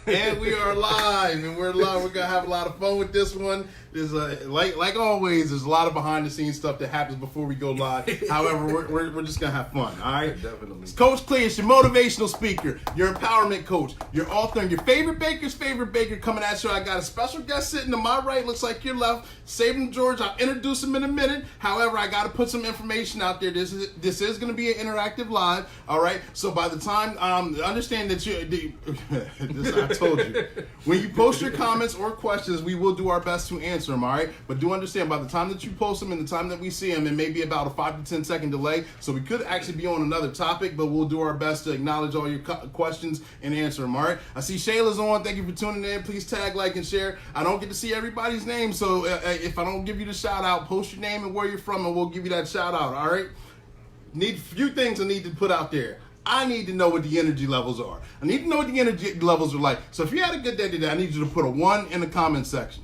And we are live, and we're live. We're gonna have a lot of fun with this one. There's like always, there's a lot of behind the scenes stuff that happens before we go live. However, we're just gonna have fun. All right, definitely. It's Coach Clee, it's your motivational speaker, your empowerment coach, your author, and your favorite baker's favorite baker coming at you. I got a special guest sitting to my right, looks like your left, Cebrum George. I'll introduce him in a minute. However, I got to put some information out there. This is going to be an interactive live. All right. So by the time, understand that I told you, when you post your comments or questions, we will do our best to answer them. All right. But do understand, by the time that you post them and the time that we see them, it may be about a 5 to 10 second delay. So we could actually be on another topic, but we'll do our best to acknowledge all your questions and answer them. All right. I see Shayla's on. Thank you for tuning in. Please tag, like, and share. I don't get to see everybody's name, so if I don't give you the shout out, post your name and where you're from, and we'll give you that shout out. All right. Need a few things I need to put out there. I need to know what the energy levels are. I need to know what the energy levels are like. So if you had a good day today, I need you to put a 1 in the comment section.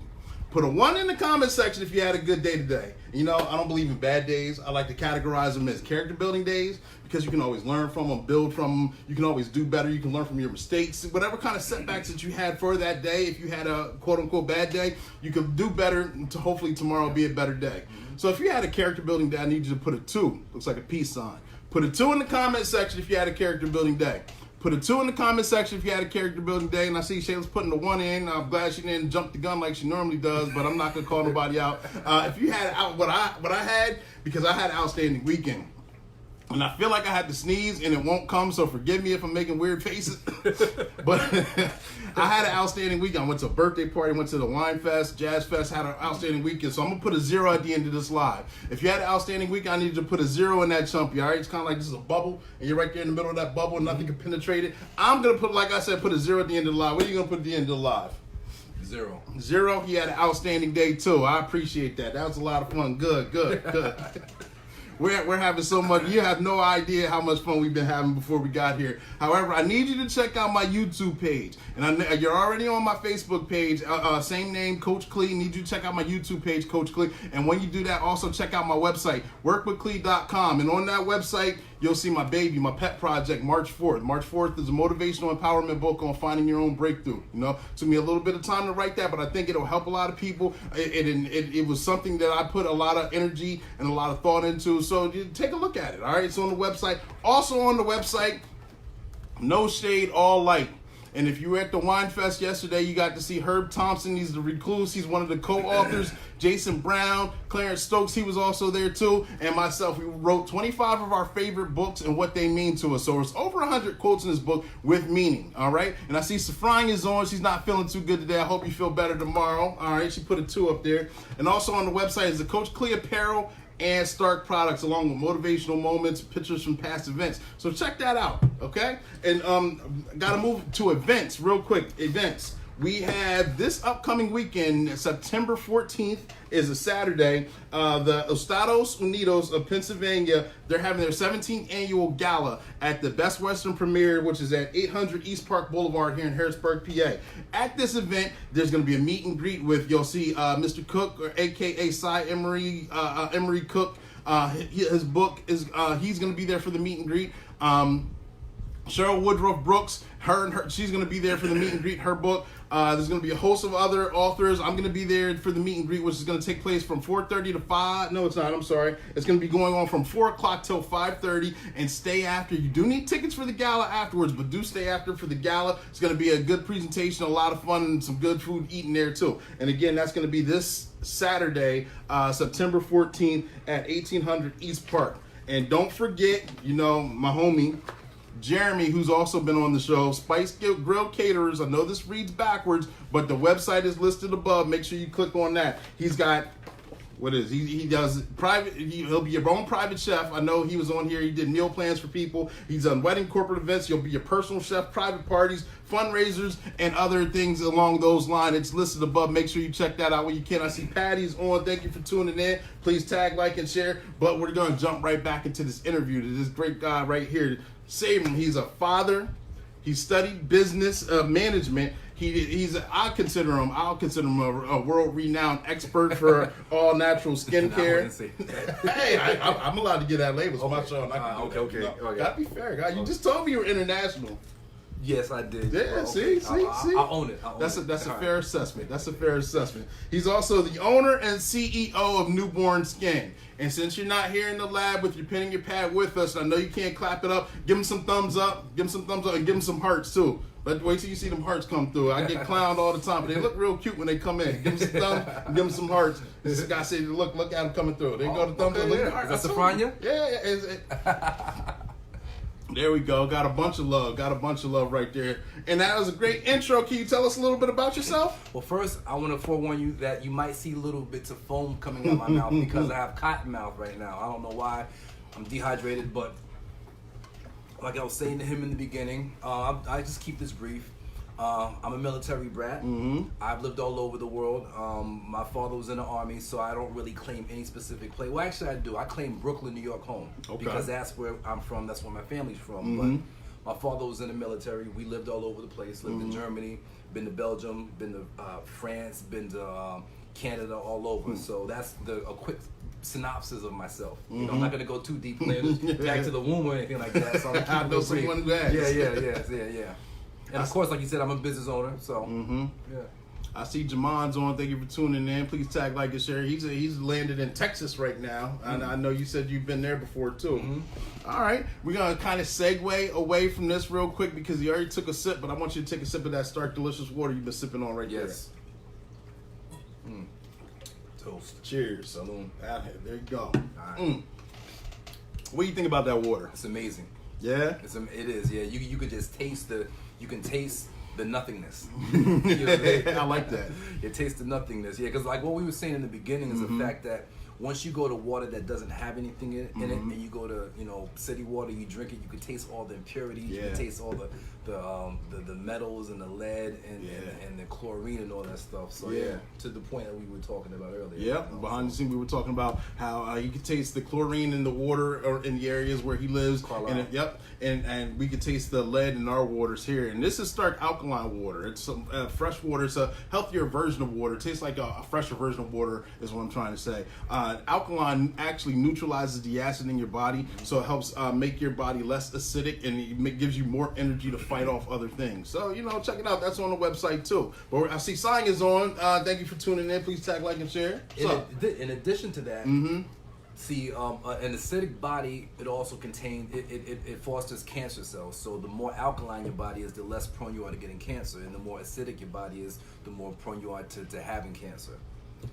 Put a 1 in the comment section if you had a good day today. You know, I don't believe in bad days. I like to categorize them as character building days because you can always learn from them, build from them. You can always do better. You can learn from your mistakes. Whatever kind of setbacks that you had for that day, if you had a quote-unquote bad day, you can do better to hopefully tomorrow be a better day. So if you had a character building day, I need you to put a 2. Looks like a peace sign. Put a 2 in the comment section if you had a character building day. Put a 2 in the comment section if you had a character building day. And I see Shayla's putting the 1 in. I'm glad she didn't jump the gun like she normally does, but I'm not gonna call nobody out. If you had what I had, because I had an outstanding weekend. And I feel like I had to sneeze and it won't come, so forgive me if I'm making weird faces. But I had an outstanding weekend. I went to a birthday party, went to the wine fest, jazz fest, had an outstanding weekend. So I'm going to put a 0 at the end of this live. If you had an outstanding weekend, I need you to put a 0 in that chumpy, all right? It's kind of like this is a bubble, and you're right there in the middle of that bubble, and nothing can penetrate it. I'm going to put, like I said, put a 0 at the end of the live. What are you going to put at the end of the live? 0. 0. He had an outstanding day, too. I appreciate that. That was a lot of fun. Good. We're having so much. You have no idea how much fun we've been having before we got here. However, I need you to check out my YouTube page. And you're already on my Facebook page. Same name, Coach Clee. Need you to check out my YouTube page, Coach Clee. And when you do that, also check out my website, workwithclee.com. And on that website, you'll see my baby, my pet project, March 4th. March 4th is a motivational empowerment book on finding your own breakthrough. You know, it took me a little bit of time to write that, but I think it'll help a lot of people. It was something that I put a lot of energy and a lot of thought into. So take a look at it. All right, it's on the website. Also on the website, no shade, all light. And if you were at the Wine Fest yesterday, you got to see Herb Thompson. He's the recluse. He's one of the co-authors. Jason Brown, Clarence Stokes, he was also there too. And myself, we wrote 25 of our favorite books and what they mean to us. So it's over 100 quotes in this book with meaning, all right? And I see Safrine is on. She's not feeling too good today. I hope you feel better tomorrow, all right? She put a 2 up there. And also on the website is the Coach Clee Apparel and Stark products, along with motivational moments, pictures from past events. So check that out, okay? And gotta move to events real quick. Events. We have this upcoming weekend, September 14th is a Saturday. The Estados Unidos of Pennsylvania, they're having their 17th annual gala at the Best Western Premiere, which is at 800 East Park Boulevard here in Harrisburg, PA. At this event, there's going to be a meet and greet with, you'll see Mr. Cook, or AKA Cy Emery, Emery Cook. His book is, he's going to be there for the meet and greet. Cheryl Woodruff Brooks, she's going to be there for the meet and greet, her book. There's going to be a host of other authors. I'm going to be there for the meet and greet, which is going to take place from 4:30 to 5. No, it's not. I'm sorry. It's going to be going on from 4 o'clock till 5:30 and stay after. You do need tickets for the gala afterwards, but do stay after for the gala. It's going to be a good presentation, a lot of fun, and some good food eaten there too. And again, that's going to be this Saturday, September 14th at 1800 East Park. And don't forget, you know, my homie, Jeremy, who's also been on the show, Spice Grill Caterers. I know this reads backwards, but the website is listed above. Make sure you click on that. He's got, he does private, he'll be your own private chef. I know he was on here. He did meal plans for people. He's done wedding corporate events. You'll be your personal chef, private parties, fundraisers, and other things along those lines. It's listed above. Make sure you check that out when you can. I see Patty's on. Thank you for tuning in. Please tag, like, and share. But we're going to jump right back into this interview to this great guy right here, Cebrum. He's a father. He studied business management. I'll consider him a world-renowned expert for all natural skincare. Hey, I'm allowed to get that label. It's my show. Okay. Gotta be fair, guy. You just told me you were international. Yes, I did. Yeah, well, see. I own it. That's a fair assessment. That's a fair assessment. He's also the owner and CEO of Nuborn Skin. And since you're not here in the lab with your pen and your pad with us, I know you can't clap it up. Give him some thumbs up. Give him some thumbs up and give him some hearts too. But wait till you see them hearts come through. I get clowned all the time, but they look real cute when they come in. Give them some thumbs, give them some hearts. This guy said, look at them coming through. They go to thumbs up. Look at the heart. Is that Safrania? Yeah. There we go. Got a bunch of love right there. And that was a great intro. Can you tell us a little bit about yourself? Well, first, I want to forewarn you that you might see little bits of foam coming out my mouth because I have cotton mouth right now. I don't know why. I'm dehydrated, but like I was saying to him in the beginning, I just keep this brief. I'm a military brat. I've lived all over the world. My father was in the Army, so I don't really claim any specific place. Well, actually, I do. I claim Brooklyn, New York home because that's where I'm from. That's where my family's from. But my father was in the military. We lived all over the place. Lived in Germany, been to Belgium, been to France, been to Canada, all over. So that's a quick synopsis of myself. You know, I'm not gonna go too deep back to the womb or anything like that. So I'm I know someone who has. Yeah. And of course, like you said, I'm a business owner, so yeah. I see Jamon's on. Thank you for tuning in. Please tag, like, and share. He's landed in Texas right now, and I know you said you've been there before too. All right, we're gonna kind of segue away from this real quick because you already took a sip, but I want you to take a sip of that Stark Delicious water you've been sipping on right there. Toast. Cheers. Saloon. There you go. Right. What do you think about that water? It's amazing. Yeah? It is, yeah. You could just taste the nothingness. I like that. You taste the nothingness, yeah. Because like what we were saying in the beginning is the fact that once you go to water that doesn't have anything in it, and you go to city water, you drink it, you can taste all the impurities, you can taste all the metals and the lead and the chlorine and all that stuff. So to the point that we were talking about earlier. Yep, behind the scene we were talking about how you could taste the chlorine in the water or in the areas where he lives. And we could taste the lead in our waters here. And this is Stark alkaline water. It's some fresh water. It's a healthier version of water. It tastes like a fresher version of water is what I'm trying to say. Alkaline actually neutralizes the acid in your body, so it helps make your body less acidic, and it gives you more energy to fight off other things. So, check it out. That's on the website, too. But I see Sign is on. Thank you for tuning in. Please tag, like, and share. In addition to that, see, an acidic body, it also contains, it fosters cancer cells. So the more alkaline your body is, the less prone you are to getting cancer. And the more acidic your body is, the more prone you are to having cancer.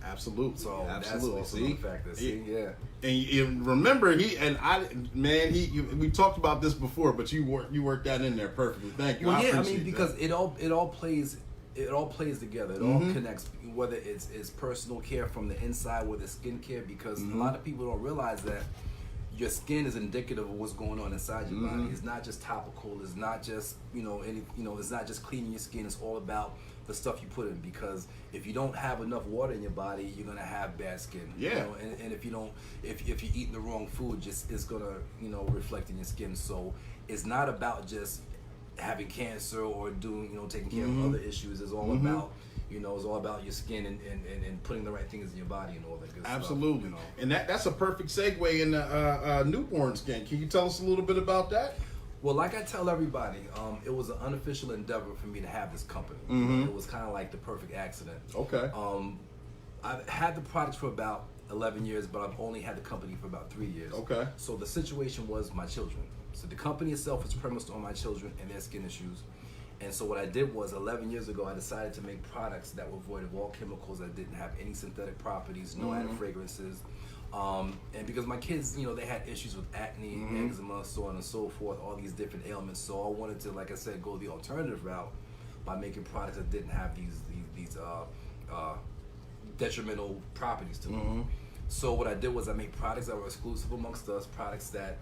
Absolutely. So absolutely. That's also another factor. See, yeah. And you remember, we talked about this before, but you worked that in there perfectly. Thank you. Well, I mean, because it all plays together. It all connects. Whether it's personal care from the inside, whether it's skincare, because a lot of people don't realize that your skin is indicative of what's going on inside your body. It's not just topical. It's not just it's not just cleaning your skin. It's all about the stuff you put in, because if you don't have enough water in your body, you're gonna have bad skin. Yeah. And if you're eating the wrong food, it's gonna reflect in your skin. So it's not about just having cancer or taking care of other issues. It's all about it's all about your skin and putting the right things in your body and all that good Absolutely. stuff. And that's a perfect segue in Nuborn Skin. Can you tell us a little bit about that? Well, like I tell everybody, it was an unofficial endeavor for me to have this company. It was kind of like the perfect accident. Okay. I've had the products for about 11 years, but I've only had the company for about 3 years. Okay. So the situation was my children. So the company itself was premised on my children and their skin issues. And so what I did was 11 years ago, I decided to make products that were void of all chemicals, that didn't have any synthetic properties, no added fragrances. And because my kids, they had issues with acne, eczema, so on and so forth, all these different ailments. So I wanted to, like I said, go the alternative route by making products that didn't have these detrimental properties to them. So what I did was I made products that were exclusive amongst us, products that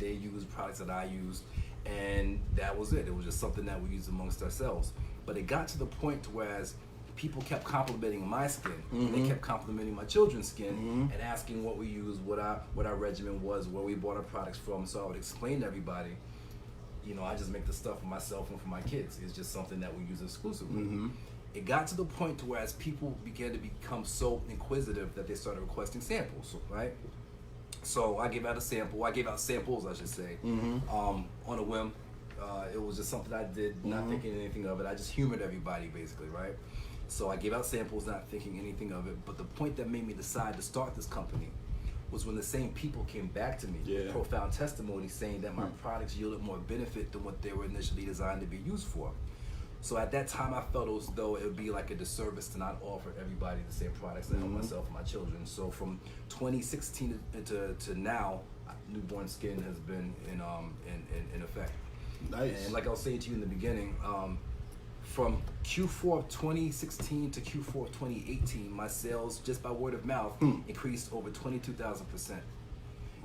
they use, products that I use, and that was it. It was just something that we used amongst ourselves. But it got to the point to whereas people kept complimenting my skin, and they kept complimenting my children's skin, and asking what we used, what our regimen was, where we bought our products from. So I would explain to everybody, I just make the stuff for myself and for my kids. It's just something that we use exclusively. It got to the point to where as people began to become so inquisitive that they started requesting samples, right? So I gave out samples, I should say, on a whim. It was just something I did, not thinking anything of it. I just humored everybody, basically, right? So I gave out samples, not thinking anything of it. But the point that made me decide to start this company was when the same people came back to me with profound testimony saying that my products yielded more benefit than what they were initially designed to be used for. So at that time, I felt as though it would be like a disservice to not offer everybody the same products that help myself and my children. So from 2016 to now, Nuborn Skin has been in effect. Nice. And like I was saying to you in the beginning, from Q4 of 2016 to Q4 of 2018, my sales just by word of mouth increased over 22,000%.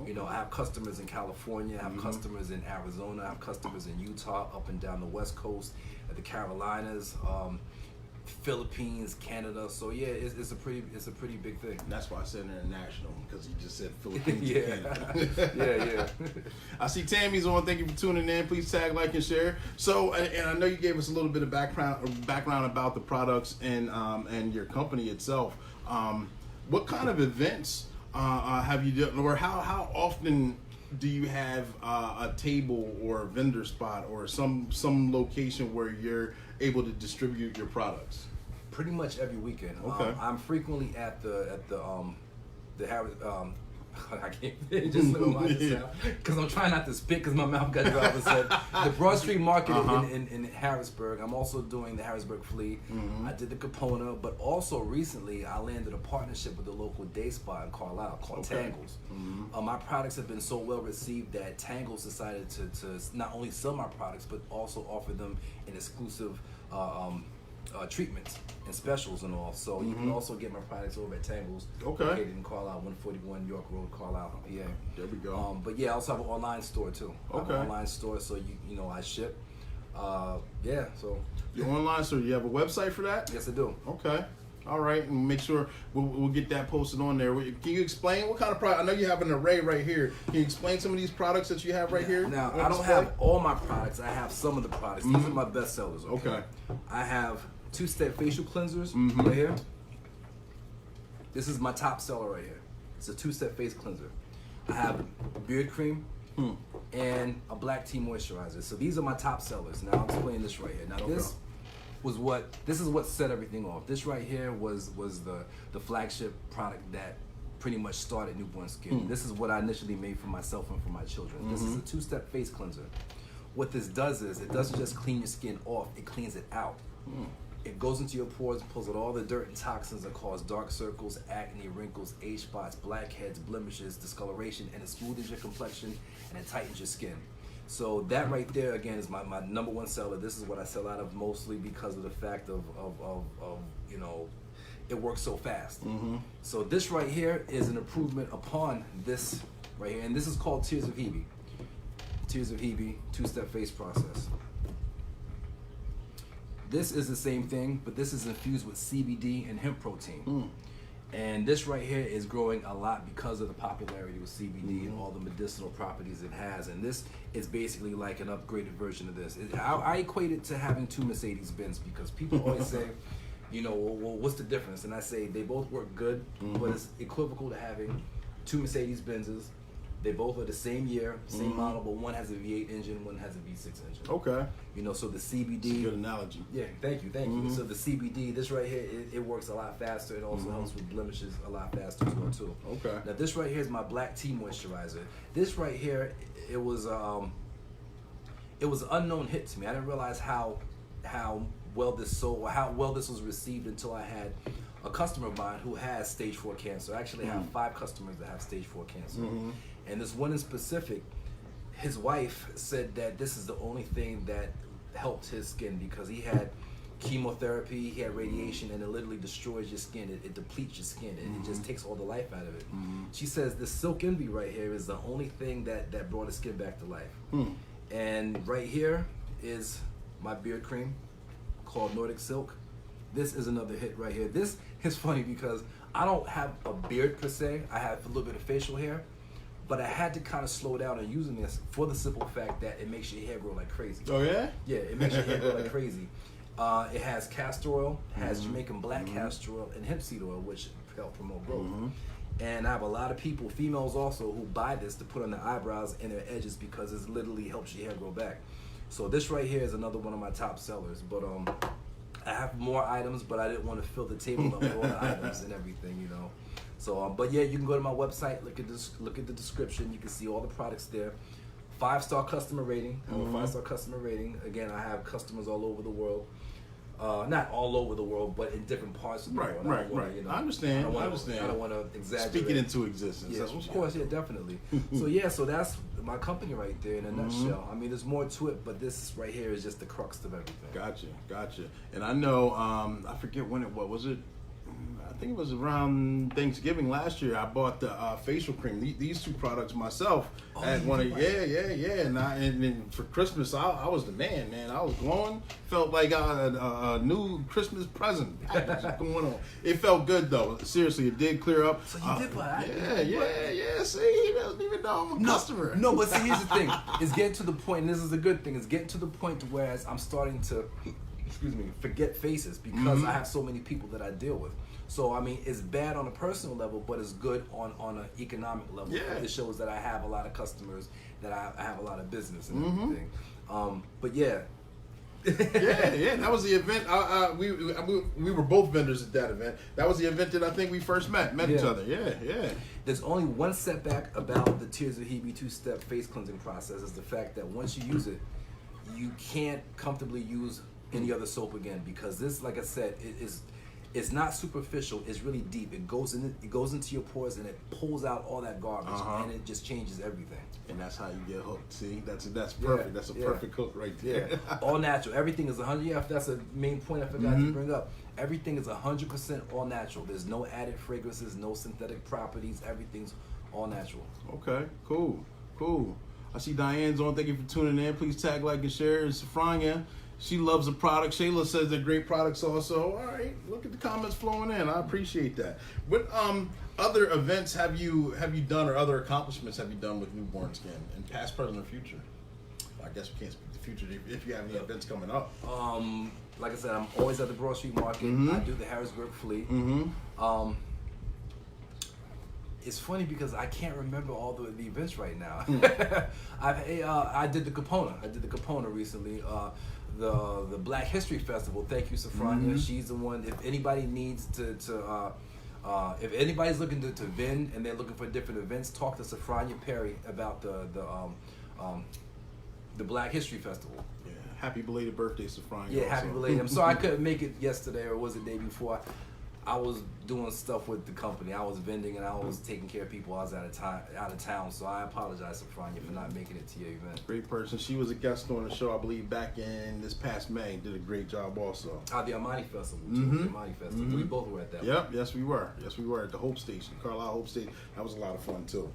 You know, I have customers in California, I have customers in Arizona, I have customers in Utah, up and down the West Coast, the Carolinas, Philippines, Canada. So yeah, it's a pretty big thing. That's why I said international, because he just said Philippines and Canada. yeah. I see Tammy's on. Thank you for tuning in. Please tag, like, and share. So, and I know you gave us a little bit of background about the products and your company itself. What kind of events have you done, or how often do you have a table or a vendor spot or some location where you're able to distribute your products? Pretty much every weekend. Okay. I'm frequently at the Harris. I can't just slip my mind this out because I'm trying not to spit because my mouth got dry. Said the Broad Street Market in Harrisburg. I'm also doing the Harrisburg Flea. I did the Capona, but also recently I landed a partnership with the local day spa in Carlisle called Tangles. My products have been so well received that Tangles decided to not only sell my products but also offer them an exclusive treatments and specials and all. So you can also get my products over at Tangles, located in Carlisle, 141 York Road, Carlisle, PA. There we go. But yeah, I also have an online store too. I have an online store, so you know I ship. Yeah, so Your online store, you have a website for that? yes, I do. Okay. All right, and make sure we'll get that posted on there. Can you explain what kind of product? I know you have an array right here. Can you explain some of these products that you have right here? Now, I don't have all my products. I have some of the products. These are my best sellers. Okay. I have two-step facial cleansers right here. This is my top seller right here. It's a two-step face cleanser. I have beard cream and a black tea moisturizer. So these are my top sellers. Now I'll explain this right here. Now this is what set everything off. This right here was the flagship product that pretty much started Nuborn Skin. This is what I initially made for myself and for my children. This is a two-step face cleanser. What this does is it doesn't just clean your skin off, it cleans it out. It goes into your pores and pulls out all the dirt and toxins that cause dark circles, acne, wrinkles, age spots, blackheads, blemishes, discoloration, and it smooths your complexion and it tightens your skin. So that right there, again, is my number one seller. This is what I sell out of mostly because of the fact of you know, it works so fast. So this right here is an improvement upon this right here, and this is called Tears of Hebe. Tears of Hebe, two-step face process. This is the same thing, but this is infused with CBD and hemp protein. And this right here is growing a lot because of the popularity with CBD and all the medicinal properties it has. And this is basically like an upgraded version of this. I equate it to having two Mercedes-Benz because people always say, you know, well, what's the difference? And I say they both work good, but it's equivocal to having two Mercedes-Benzes. They both are the same year, same model, but one has a V8 engine, one has a V6 engine. Okay. You know, so the CBD. That's a good analogy. Yeah, thank you. So the CBD, this right here, it works a lot faster. It also helps with blemishes a lot faster as well too. Okay. Now this right here is my black tea moisturizer. This right here, it was an unknown hit to me. I didn't realize how well this sold, or how well this was received until I had a customer of mine who has stage 4 cancer. I actually have 5 customers that have stage 4 cancer. And this one in specific, his wife said that this is the only thing that helped his skin because he had chemotherapy, he had radiation, and it literally destroys your skin. It depletes your skin, and it just takes all the life out of it. She says this Silk Envy right here is the only thing that brought his skin back to life. And right here is my beard cream called Nordic Silk. This is another hit right here. This is funny because I don't have a beard per se. I have a little bit of facial hair, but I had to kind of slow down on using this for the simple fact that it makes your hair grow like crazy. Oh yeah? Yeah, it makes your hair grow like crazy. It has castor oil, has Jamaican black castor oil, and hemp seed oil, which help promote growth. And I have a lot of people, females also, who buy this to put on their eyebrows and their edges because it literally helps your hair grow back. So this right here is another one of my top sellers. But I have more items, but I didn't want to fill the table up with all the items and everything, you know. So, but yeah, you can go to my website, look at this, look at the description. You can see all the products there. 5-star customer rating. I have a 5-star customer rating. Again, I have customers all over the world. Not all over the world, but in different parts of the world. Right. You know, I understand. I don't want to exaggerate. Speak it into existence. Yeah, of course, yeah, definitely. So that's my company right there in a nutshell. I mean, there's more to it, but this right here is just the crux of everything. Gotcha. And I know, I forget when it was it? I think it was around Thanksgiving last year. I bought the facial cream. These two products myself. Had one of and for Christmas I was the man. I was glowing. Felt like I had a new Christmas present going on. It felt good though. Seriously, it did clear up. So you did buy that? Yeah. See, he doesn't even know I'm a customer. No, but see, here's the thing. It's getting to the point, and this is a good thing. It's getting to the point to whereas I'm starting to, forget faces because I have so many people that I deal with. So I mean, it's bad on a personal level, but it's good on an economic level. Yeah. It shows that I have a lot of customers, that I have a lot of business and everything. But yeah. yeah, that was the event. We were both vendors at that event. That was the event that I think we first met each other. Yeah. There's only one setback about the Tears of Hebe 2-step face cleansing process is the fact that once you use it, you can't comfortably use any other soap again because this, like I said, it's not superficial. It's really deep. It goes into your pores and it pulls out all that garbage and it just changes everything. And that's how you get hooked. See, that's perfect. That's a perfect hook right there. Yeah. All natural. Everything is 100. Yeah, that's a main point I forgot to bring up. Everything is 100% all natural. There's no added fragrances, no synthetic properties. Everything's all natural. Okay, cool. I see Diane's on. Thank you for tuning in. Please tag, like, and share. And Safrania, she loves the product. Shayla says they're great products also. All right, look at the comments flowing in. I appreciate that. What other events have you done or other accomplishments have you done with Nuborn Skin in past, present, or future? I guess we can't speak the future if you have any events coming up. Like I said, I'm always at the Broad Street Market. I do the Harrisburg Flea. It's funny because I can't remember all the events right now. I did the Capona. I did the Capona recently. The Black History Festival. Thank you, Safrania. She's the one. If anybody needs if anybody's looking to vend and they're looking for different events, talk to Safrania Perry about the Black History Festival. Yeah. Happy belated birthday, Safrania. Yeah, happy belated. I'm sorry I couldn't make it yesterday, or was it the day before? I was doing stuff with the company. I was vending and I was taking care of people. I was out of town, so I apologize, Safrania, for not making it to your event. Great person. She was a guest on the show, I believe, back in this past May. Did a great job also. The Amani Festival. The Amani Festival. We both were at that. Yep. Yes, we were. At the Hope Station, Carlisle Hope Station. That was a lot of fun too.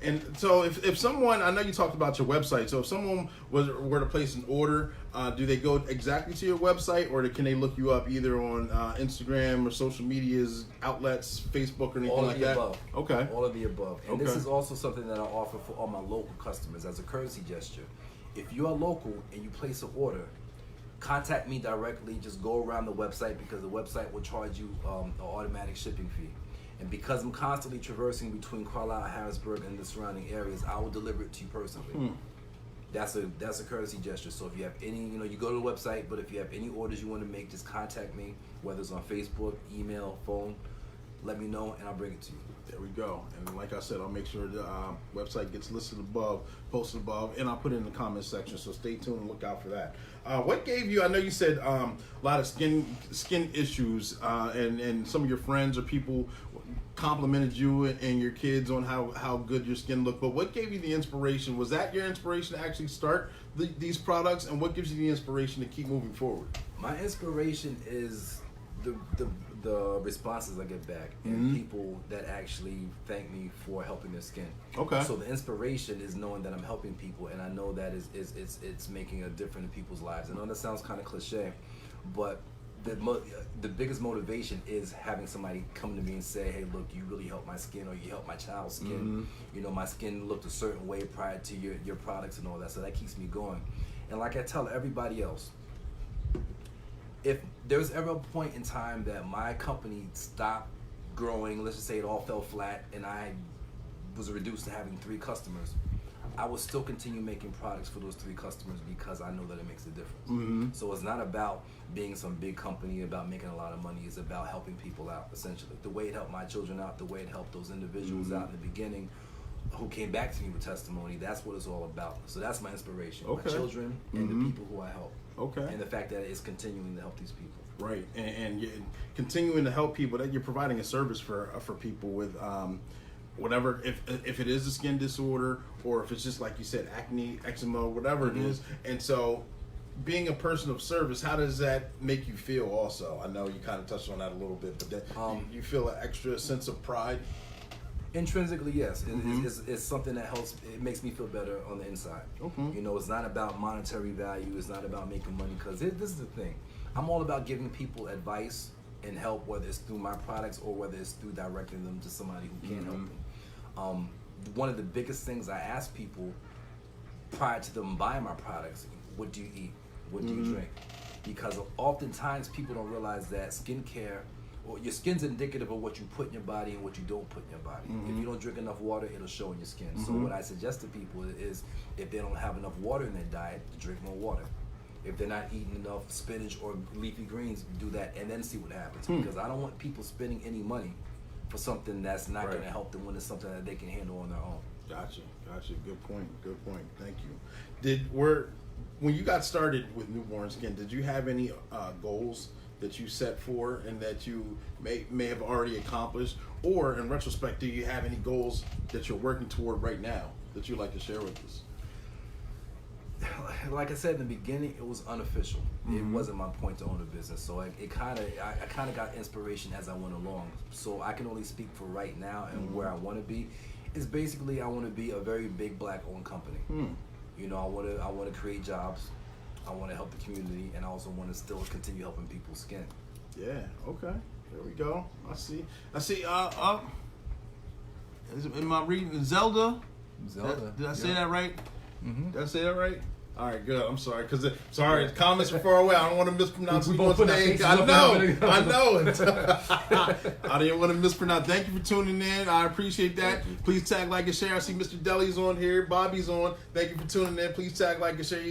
And so if someone, I know you talked about your website, so if someone were to place an order, do they go exactly to your website, or can they look you up either on Instagram or social medias outlets, Facebook, or anything like that? All of the above. Okay. All of the above. And this is also something that I offer for all my local customers as a courtesy gesture. If you are local and you place an order, contact me directly. Just go around the website because the website will charge you an automatic shipping fee. And because I'm constantly traversing between Carlisle, Harrisburg, and the surrounding areas, I will deliver it to you personally. That's a courtesy gesture. So if you have any, you go to the website, but if you have any orders you want to make, just contact me, whether it's on Facebook, email, phone. Let me know, and I'll bring it to you. There we go. And like I said, I'll make sure the website gets listed above, posted above, and I'll put it in the comments section. So stay tuned and look out for that. What gave you? I know you said a lot of skin issues, and some of your friends or people complimented you and your kids on how good your skin looked. But what gave you the inspiration? Was that your inspiration to actually start these products? And what gives you the inspiration to keep moving forward? My inspiration is the responses I get back and people that actually thank me for helping their skin. Okay. So the inspiration is knowing that I'm helping people, and I know that it's making a difference in people's lives. I know that sounds kind of cliche, but the biggest motivation is having somebody come to me and say, hey, look, you really helped my skin, or you helped my child's skin. My skin looked a certain way prior to your products and all that, so that keeps me going. And like I tell everybody else, if there was ever a point in time that my company stopped growing, let's just say it all fell flat and I was reduced to having 3 customers, I will still continue making products for those 3 customers because I know that it makes a difference. Mm-hmm. So it's not about being some big company, about making a lot of money. It's about helping people out, essentially. The way it helped my children out, the way it helped those individuals out in the beginning who came back to me with testimony, that's what it's all about. So that's my inspiration, my children and the people who I help. Okay. And the fact that it's continuing to help these people. Right, and you're continuing to help people, that you're providing a service for people with whatever, if it is a skin disorder, or if it's just like you said, acne, eczema, whatever it is. And so being a person of service, how does that make you feel also? I know you kind of touched on that a little bit, but that, you feel an extra sense of pride? Intrinsically, yes. It's something that helps. It makes me feel better on the inside. You know, it's not about monetary value. It's not about making money, because this is the thing. I'm all about giving people advice and help, whether it's through my products or whether it's through directing them to somebody who can help them. One of the biggest things I ask people prior to them buying my products, what do you eat? What do you drink? Because oftentimes people don't realize that skincare, or your skin's indicative of what you put in your body and what you don't put in your body. If you don't drink enough water, it'll show in your skin. So what I suggest to people is, if they don't have enough water in their diet, to drink more water. If they're not eating enough spinach or leafy greens, do that and then see what happens. Because I don't want people spending any money for something that's not going to help them when it's something that they can handle on their own. Gotcha. Good point. Thank you. When you got started with Nuborn Skin, did you have any goals that you set for and that you may have already accomplished? Or in retrospect, do you have any goals that you're working toward right now that you'd like to share with us? Like I said in the beginning, it was unofficial. It wasn't my point to own a business. So I kind of got inspiration as I went along. So I can only speak for right now and where I want to be. It's basically, I want to be a very big Black-owned company. You know, I want to create jobs. I want to help the community, and I also want to still continue helping people's skin. Yeah. Okay. There we go. I see. Am I reading Zelda? Did I say that right? Did I say that right? All right, good. I'm sorry, the comments are far away. I don't want to mispronounce anyone's name. I know. I didn't want to mispronounce. Thank you for tuning in. I appreciate that. Please tag, like, and share. I see Mr. Deli's on here. Bobby's on. Thank you for tuning in. Please tag, like, and share.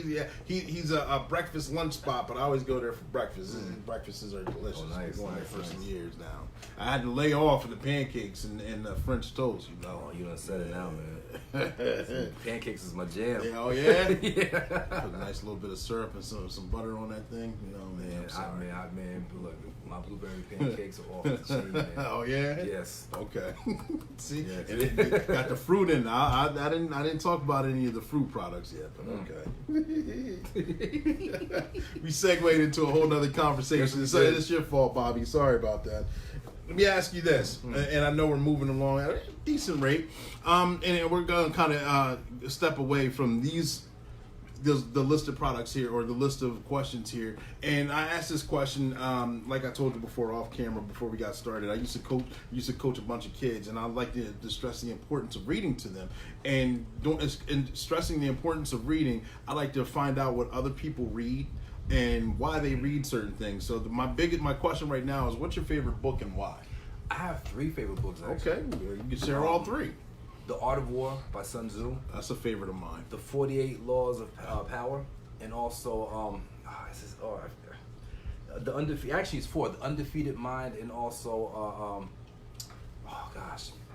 He's a breakfast lunch spot, but I always go there for breakfast. Breakfasts are delicious. Oh, nice. I've been going there for some years now. I had to lay off of the pancakes and the French toast, you know. Oh, you done said it now, man. Pancakes is my jam. Yeah, oh, yeah? Yeah. Put a nice little bit of syrup and some butter on that thing. You know, man. Look, my blueberry pancakes are off the chain, man. Oh, yeah? Yes. Okay. See? Yes. And it got the fruit in it. I didn't talk about any of the fruit products yet, but okay. We segued into a whole nother conversation. So it's your fault, Bobby. Sorry about that. Let me ask you this, and I know we're moving along at a decent rate, and we're going to kind of step away from the list of products here, or the list of questions here. And I asked this question, like I told you before, off camera, before we got started. I used to coach a bunch of kids, and I like to stress the importance of reading to them. And stressing the importance of reading, I like to find out what other people read and why they read certain things. So my question right now is, what's your favorite book and why? I have 3 favorite books, actually. Okay, you can share all 3. The Art of War by Sun Tzu. That's a favorite of mine. The 48 Laws of Power, and also the Undefeated. Actually, it's 4. The Undefeated Mind, and also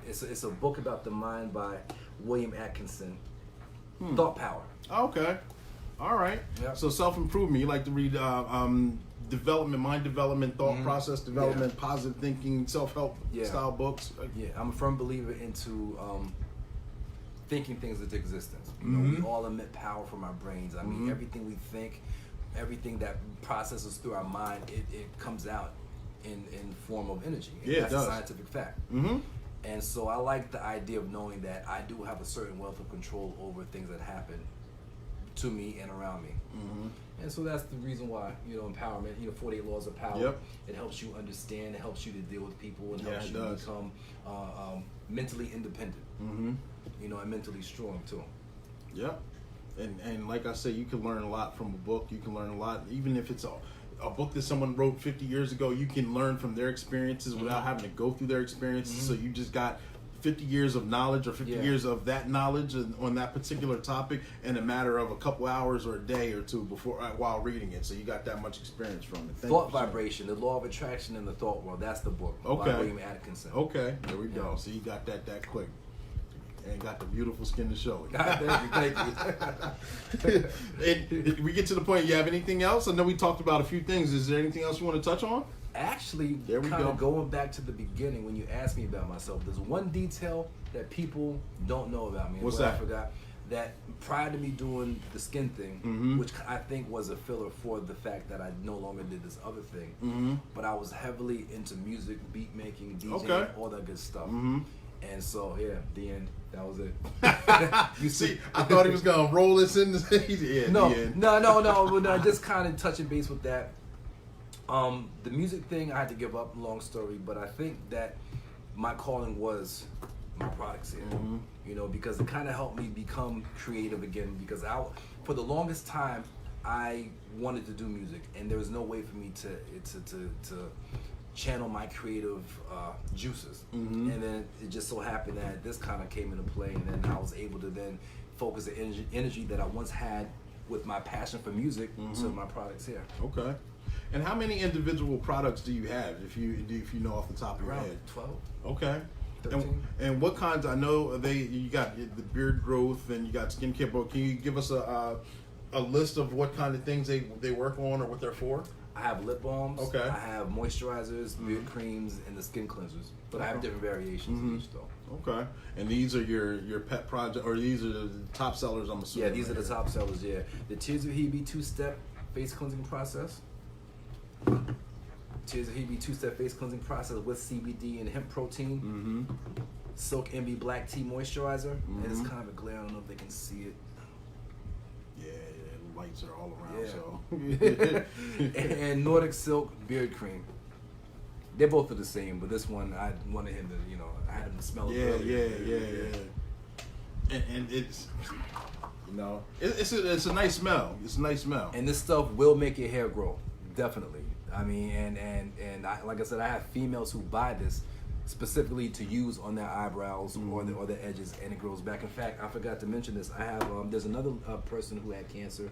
it's a book about the mind by William Atkinson. Thought Power. Okay. All right. Yep. So self-improvement. You like to read development, mind development, thought process development, positive thinking, self-help style books. Yeah, I'm a firm believer into thinking things into existence. You know, we all emit power from our brains. I mean, everything we think, everything that processes through our mind, it comes out in form of energy. And that's a scientific fact. And so I like the idea of knowing that I do have a certain wealth of control over things that happen to me and around me. And so that's the reason why, empowerment, 48 Laws of Power. Yep. It helps you understand, it helps you to deal with people, it helps you become mentally independent, and mentally strong too. Yep. And like I said, you can learn a lot from a book. You can learn a lot, even if it's a book that someone wrote 50 years ago, you can learn from their experiences without having to go through their experiences. So you just got 50 years of knowledge or 50 Yeah. years of that knowledge on that particular topic in a matter of a couple hours or a day or two before while reading it. So you got that much experience from it. Thank Thought you for sharing. Vibration, The Law of Attraction in the Thought World. That's the book Okay. by William Atkinson. Okay, there we go. Yeah. So you got that quick. And got the beautiful skin to show it. Thank you. And we get to the point. You have anything else? I know we talked about a few things. Is there anything else you want to touch on? Actually, There we kind go. of going back to the beginning when you asked me about myself, there's one detail that people don't know about me. What's what that? I forgot. That prior to me doing the skin thing, Mhm. which I think was a filler for the fact that I no longer did this other thing, Mm-hmm. but I was heavily into music, beat making, DJing, Okay. all that good stuff. Mm-hmm. And so, yeah, the end. That was it. You see, I thought he was gonna roll this in. Yeah, No, the end. no, just kind of touching base with that. The music thing I had to give up, long story, but I think that my calling was my products here. Mhm. You know, because it kind of helped me become creative again, because for the longest time, I wanted to do music, and there was no way for me to channel my creative juices. Mhm. And then it just so happened that this kind of came into play, and then I was able to then focus the energy that I once had with my passion for music to my products here. Okay. And how many individual products do you have, if you know off the top of your Around head? 12. Okay. 13. And what kinds? I know you got the beard growth and you got skincare. But can you give us a list of what kind of things they work on or what they're for? I have lip balms. Okay. I have moisturizers, beard creams, and the skin cleansers. But I have different variations of each though. Okay. And these are your pet project, or these are the top sellers, I'm assuming. Yeah, these are the top sellers. Yeah, the Tears of Hebe 2-step face cleansing process. Tears of Hebe 2-step face cleansing process with CBD and hemp protein. Mm-hmm. Silk Envy black tea moisturizer. And it's kind of a glare. I don't know if they can see it. Yeah, the lights are all around. Yeah. So. And Nordic Silk beard cream. They're both are the same, but this one I wanted him to, I had him to smell it. Yeah, earlier. yeah. And it's, it's a nice smell. It's a nice smell. And this stuff will make your hair grow, definitely. I mean, and I, like I said, I have females who buy this specifically to use on their eyebrows or their edges, and it grows back. In fact, I forgot to mention this. I have there's another person who had cancer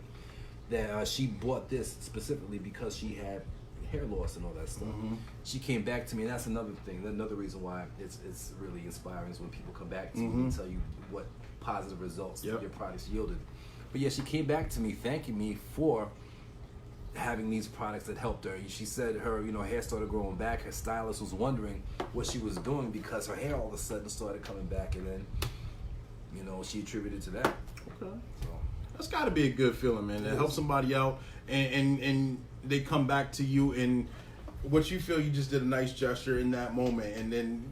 that she bought this specifically because she had hair loss and all that stuff. She came back to me, and that's another thing. Another reason why it's really inspiring is when people come back to you and tell you what positive results your products yielded. But yeah, she came back to me thanking me for having these products that helped her. She said her hair started growing back. Her stylist was wondering what she was doing because her hair all of a sudden started coming back, and then she attributed to that. Okay. So That's got to be a good feeling, man. To help somebody out and they come back to you and what you feel you just did a nice gesture in that moment, and then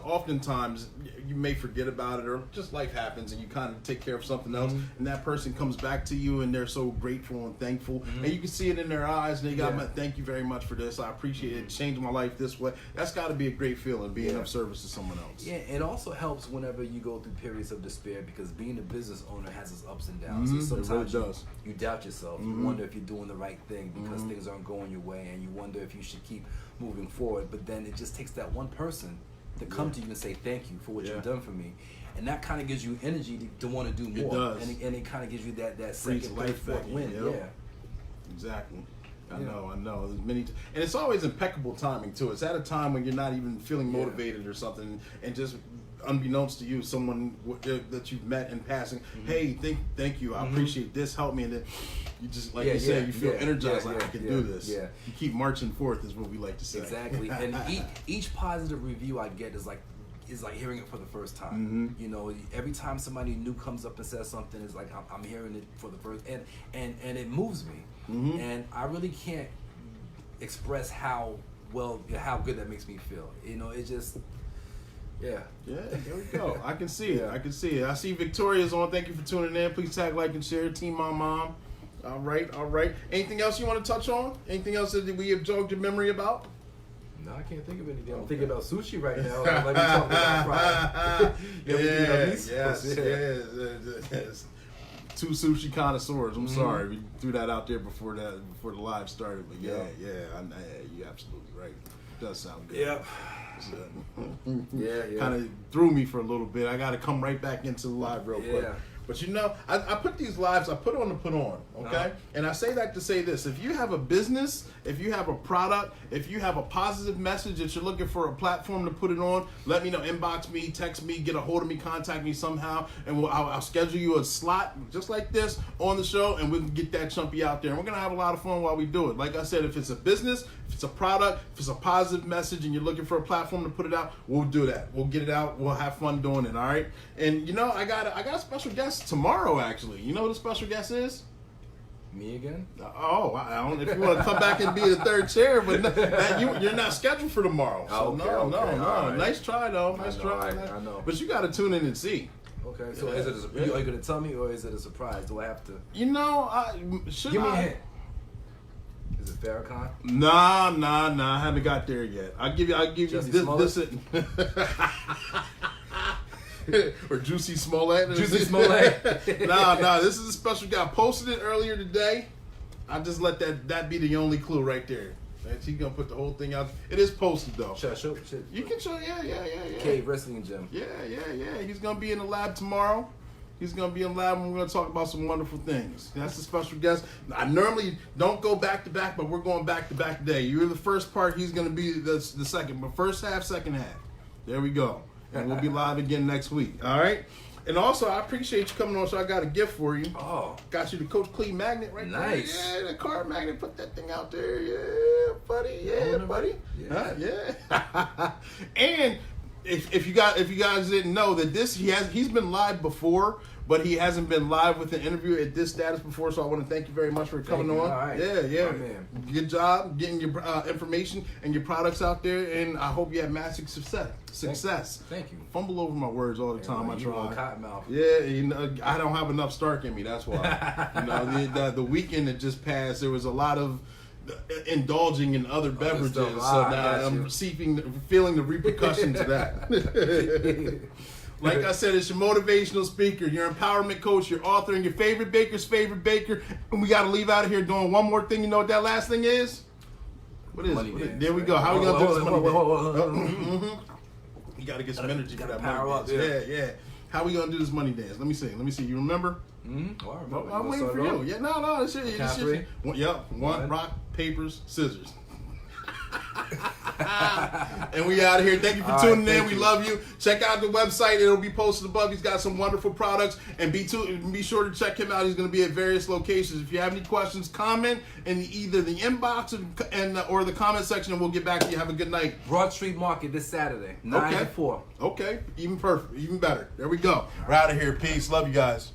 oftentimes you may forget about it or just life happens and you kind of take care of something else, and that person comes back to you and they're so grateful and thankful, and you can see it in their eyes, and they got thank you very much for this. I appreciate it. It changed my life this way. That's got to be a great feeling, being of service to someone else. yeah, it also helps whenever you go through periods of despair, because being a business owner has its ups and downs. And sometimes really does. you doubt yourself. You wonder if you're doing the right thing because things aren't going your way, and you wonder if you should keep moving forward. But then it just takes that one person to come to you and say thank you for what you've done for me, and that kind of gives you energy to want to do more. It does. And it kind of gives you that Brings second life life, fourth back in, win. yep. Yeah. Exactly. I know. There's many, and it's always impeccable timing too. It's at a time when you're not even feeling motivated or something, and just unbeknownst to you, someone that you've met in passing, hey, thank you, I appreciate this, help me, and then you just you said, you feel energized, I can do this. Yeah. You keep marching forth, is what we like to say. Exactly. And each positive review I get is like hearing it for the first time. Every time somebody new comes up and says something, it's like I'm hearing it for the first, and it moves me. And I really can't express how good that makes me feel. It just yeah, there we go. I can see it. I see Victoria's on. Thank you for tuning in. Please tag, like, and share. Team Mom. All right. Anything else you want to touch on? Anything else that we have jogged your memory about? No, I can't think of anything. I'm thinking about sushi right now. Like we talked about Friday. Yes. Two sushi connoisseurs. I'm sorry we threw that out there before the live started, but you're absolutely right. It does sound good. Yep. Yeah. Kind of threw me for a little bit. I got to come right back into the live real quick. But you know, I put these lives, I put on to put on, okay? And I say that to say this. If you have a business, if you have a product, if you have a positive message that you're looking for a platform to put it on, let me know. Inbox me, text me, get a hold of me, contact me somehow, and I'll schedule you a slot just like this on the show, and we can get that chumpy out there. And we're going to have a lot of fun while we do it. Like I said, if it's a business, if it's a product, if it's a positive message, and you're looking for a platform to put it out, we'll do that. We'll get it out. We'll have fun doing it, all right? And, you know, I got a special guest tomorrow, actually. You know who the special guest is? Me again? I don't. If you want to come back and be the third chair, but you're not scheduled for tomorrow. So no. Right. Nice try though. Nice try. I know. But you got to tune in and see. Okay. So is it? Are you going to tell me, or is it a surprise? Do I have to? You know, give me a hint. Is it Farrakhan? Nah. I haven't got there yet. I'll give you this. Or Juicy Smollett. Juicy Smollett. Nah. This is a special guy. I posted it earlier today. I just let that be the only clue right there. He's gonna put the whole thing out. It is posted though. Show. You can show. Yeah. Cave Wrestling Gym. Yeah. He's gonna be in the lab tomorrow. He's gonna be in the lab and we're gonna talk about some wonderful things. That's a special guest. I normally don't go back to back, but we're going back to back today. You're the first part. He's gonna be the second. But first half, second half. There we go. And we'll be live again next week. All right? And also, I appreciate you coming on, so I got a gift for you. Oh. Got you the Coach Clee magnet right there. Nice. Yeah, the card magnet. Put that thing out there. Yeah, buddy. Yeah, buddy. Yeah. Yeah. And if you guys didn't know that he's been live before, but he hasn't been live with an interview at this status before, so I want to thank you very much for coming on. All right. Yeah. Good job getting your information and your products out there, and I hope you have massive success. Thank you. Fumble over my words all the time. I try. Cottonmouth. Yeah, you know, I don't have enough Stark in me. That's why. You know, the weekend that just passed, there was a lot of indulging in other beverages, so now I'm feeling the repercussions of that. Like I said, it's your motivational speaker, your empowerment coach, your author, and your favorite baker's favorite baker. And we got to leave out of here doing one more thing. You know what that last thing is? What is it? There we go. How we going to do this money dance? You got to get some energy for that money dance. Yeah. How we going to do this money dance? Let me see. You remember? Mm-hmm. Oh, I remember. I'm waiting for you. Yeah, no. It's shit. One, rock, papers, scissors. And we out of here. Thank you for tuning in. We love you. Check out the website. It'll be posted above. He's got some wonderful products. And be sure to check him out. He's going to be at various locations. If you have any questions, comment in either the inbox or the comment section, and we'll get back to you. Have a good night. Broad Street Market this Saturday, 9 to 4. Okay. Even perfect. Even better. There we go. We're out of here. Peace. Love you guys.